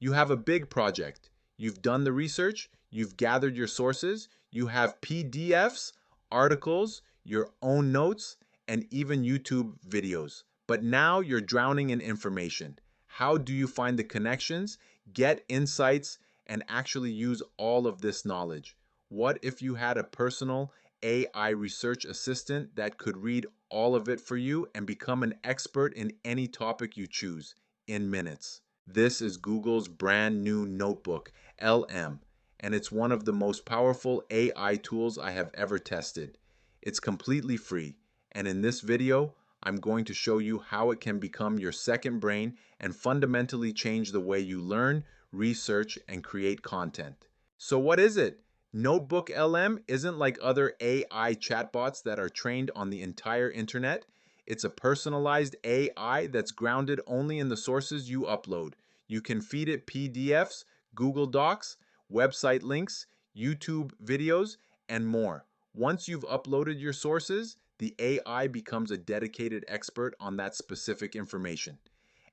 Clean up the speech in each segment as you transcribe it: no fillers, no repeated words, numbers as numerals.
You have a big project. You've done the research, you've gathered your sources, you have PDFs, articles, your own notes, and even YouTube videos. But now you're drowning in information. How do you find the connections, get insights, and actually use all of this knowledge? What if you had a personal AI research assistant that could read all of it for you and become an expert in any topic you choose in minutes? This is Google's brand new notebook, LM, and it's one of the most powerful AI tools I have ever tested. It's completely free, and in this video, I'm going to show you how it can become your second brain and fundamentally change the way you learn, research, and create content. So what is it? NotebookLM isn't like other AI chatbots that are trained on the entire internet. It's a personalized AI that's grounded only in the sources you upload. You can feed it PDFs, Google Docs, website links, YouTube videos, and more. Once you've uploaded your sources, the AI becomes a dedicated expert on that specific information.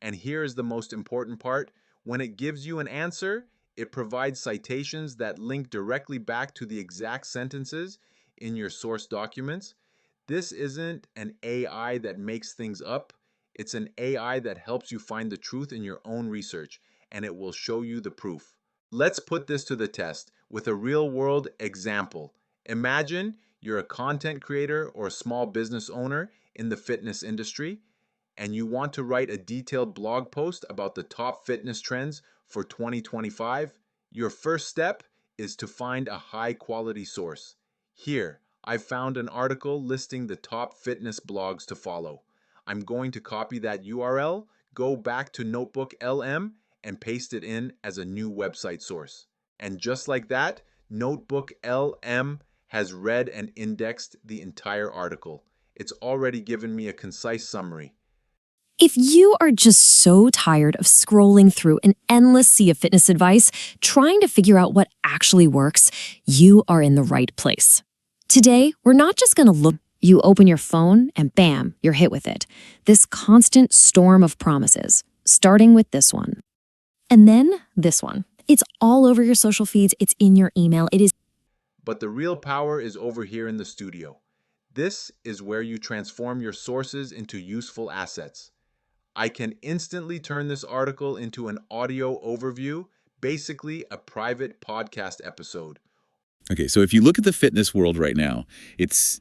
And here is the most important part. When it gives you an answer, it provides citations that link directly back to the exact sentences in your source documents. This isn't an AI that makes things up. It's an AI that helps you find the truth in your own research, and it will show you the proof. Let's put this to the test with a real-world example. Imagine you're a content creator or a small business owner in the fitness industry, and you want to write a detailed blog post about the top fitness trends for 2025. Your first step is to find a high-quality source. Here, I've found an article listing the top fitness blogs to follow. I'm going to copy that URL, go back to NotebookLM, and paste it in as a new website source. And just like that, NotebookLM has read and indexed the entire article. It's already given me a concise summary. If you are just so tired of scrolling through an endless sea of fitness advice, trying to figure out what actually works, you are in the right place. Today, we're not just going to look. You open your phone and bam, you're hit with it. This constant storm of promises, starting with this one. And then this one. It's all over your social feeds, it's in your email, it is. But the real power is over here in the studio. This is where you transform your sources into useful assets. I can instantly turn this article into an audio overview, basically a private podcast episode. Okay, so if you look at the fitness world right now, it's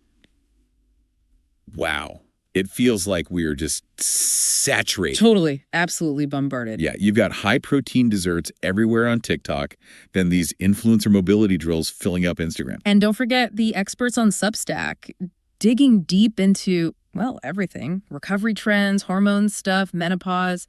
wow. It feels like we're just saturated. Totally, absolutely bombarded. Yeah, you've got high-protein desserts everywhere on TikTok, then these influencer mobility drills filling up Instagram. And don't forget the experts on Substack, digging deep into, well, everything. Recovery trends, hormone stuff, menopause.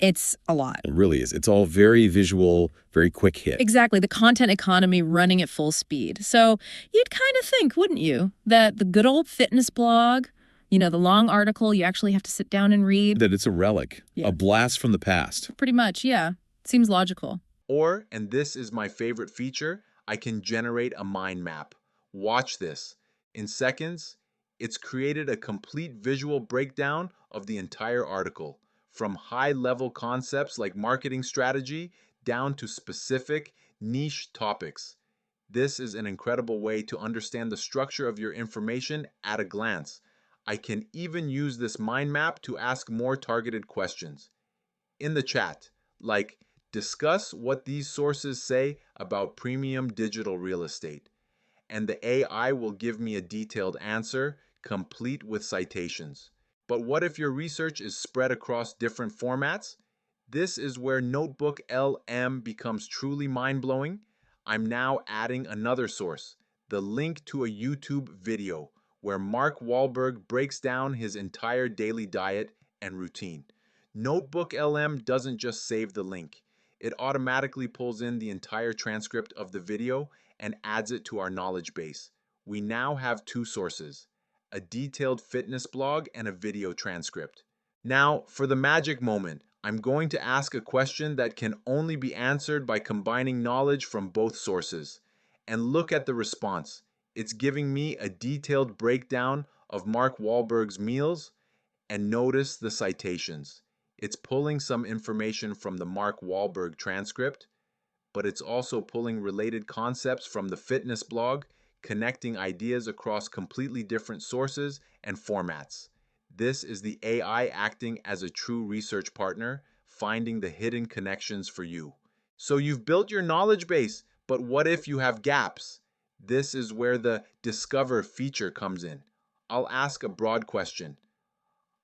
It's a lot. It really is. It's all very visual, very quick hit. Exactly, the content economy running at full speed. So you'd kind of think, wouldn't you, that the good old fitness blog, the long article you actually have to sit down and read. That it's a relic, Yeah. a blast from the past. Pretty much, yeah. Seems logical. Or, and this is my favorite feature, I can generate a mind map. Watch this. In seconds, it's created a complete visual breakdown of the entire article, from high-level concepts like marketing strategy down to specific niche topics. This is an incredible way to understand the structure of your information at a glance. I can even use this mind map to ask more targeted questions in the chat, like discuss what these sources say about premium digital real estate. And the AI will give me a detailed answer, complete with citations. But what if your research is spread across different formats? This is where NotebookLM becomes truly mind-blowing. I'm now adding another source, the link to a YouTube video where Mark Wahlberg breaks down his entire daily diet and routine. NotebookLM doesn't just save the link. It automatically pulls in the entire transcript of the video and adds it to our knowledge base. We now have two sources, a detailed fitness blog and a video transcript. Now, for the magic moment, I'm going to ask a question that can only be answered by combining knowledge from both sources. And look at the response. It's giving me a detailed breakdown of Mark Wahlberg's meals, and notice the citations. It's pulling some information from the Mark Wahlberg transcript, but it's also pulling related concepts from the fitness blog, connecting ideas across completely different sources and formats. This is the AI acting as a true research partner, finding the hidden connections for you. So you've built your knowledge base, but what if you have gaps? This is where the Discover feature comes in. I'll ask a broad question.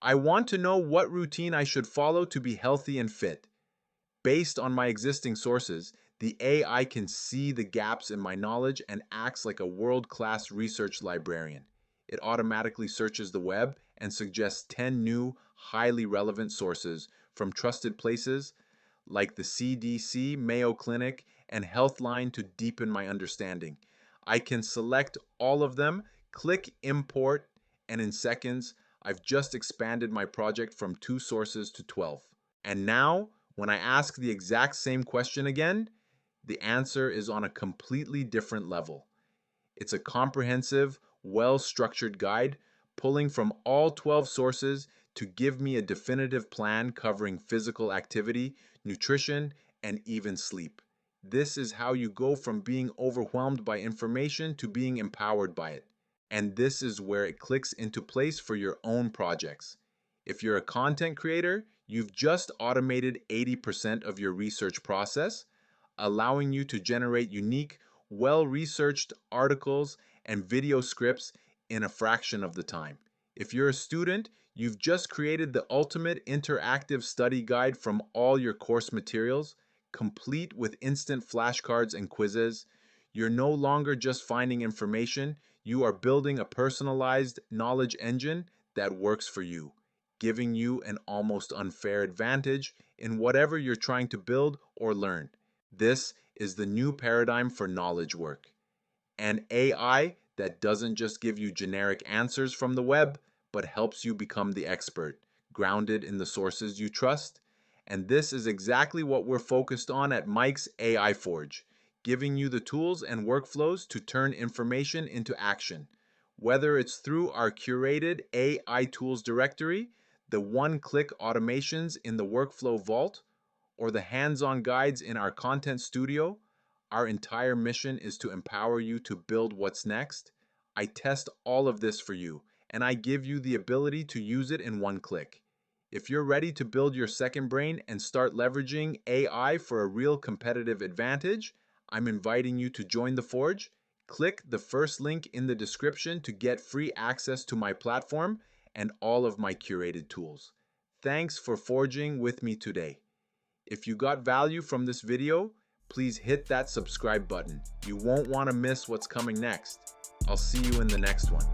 I want to know what routine I should follow to be healthy and fit. Based on my existing sources, the AI can see the gaps in my knowledge and acts like a world-class research librarian. It automatically searches the web and suggests 10 new, highly relevant sources from trusted places like the CDC, Mayo Clinic, and Healthline to deepen my understanding. I can select all of them, click Import, and in seconds, I've just expanded my project from 2 sources to 12. And now, when I ask the exact same question again, the answer is on a completely different level. It's a comprehensive, well-structured guide pulling from all 12 sources to give me a definitive plan covering physical activity, nutrition, and even sleep. This is how you go from being overwhelmed by information to being empowered by it. And this is where it clicks into place for your own projects. If you're a content creator, you've just automated 80% of your research process, allowing you to generate unique, well-researched articles and video scripts in a fraction of the time. If you're a student, you've just created the ultimate interactive study guide from all your course materials, complete with instant flashcards and quizzes. You're no longer just finding information, you are building a personalized knowledge engine that works for you, giving you an almost unfair advantage in whatever you're trying to build or learn. This is the new paradigm for knowledge work. An AI that doesn't just give you generic answers from the web, but helps you become the expert, grounded in the sources you trust. And this is exactly what we're focused on at Mike's AI Forge, giving you the tools and workflows to turn information into action. Whether it's through our curated AI tools directory, the one-click automations in the workflow vault, or the hands-on guides in our content studio, our entire mission is to empower you to build what's next. I test all of this for you, and I give you the ability to use it in one click. If you're ready to build your second brain and start leveraging AI for a real competitive advantage, I'm inviting you to join the Forge. Click the first link in the description to get free access to my platform and all of my curated tools. Thanks for forging with me today. If you got value from this video, please hit that subscribe button. You won't want to miss what's coming next. I'll see you in the next one.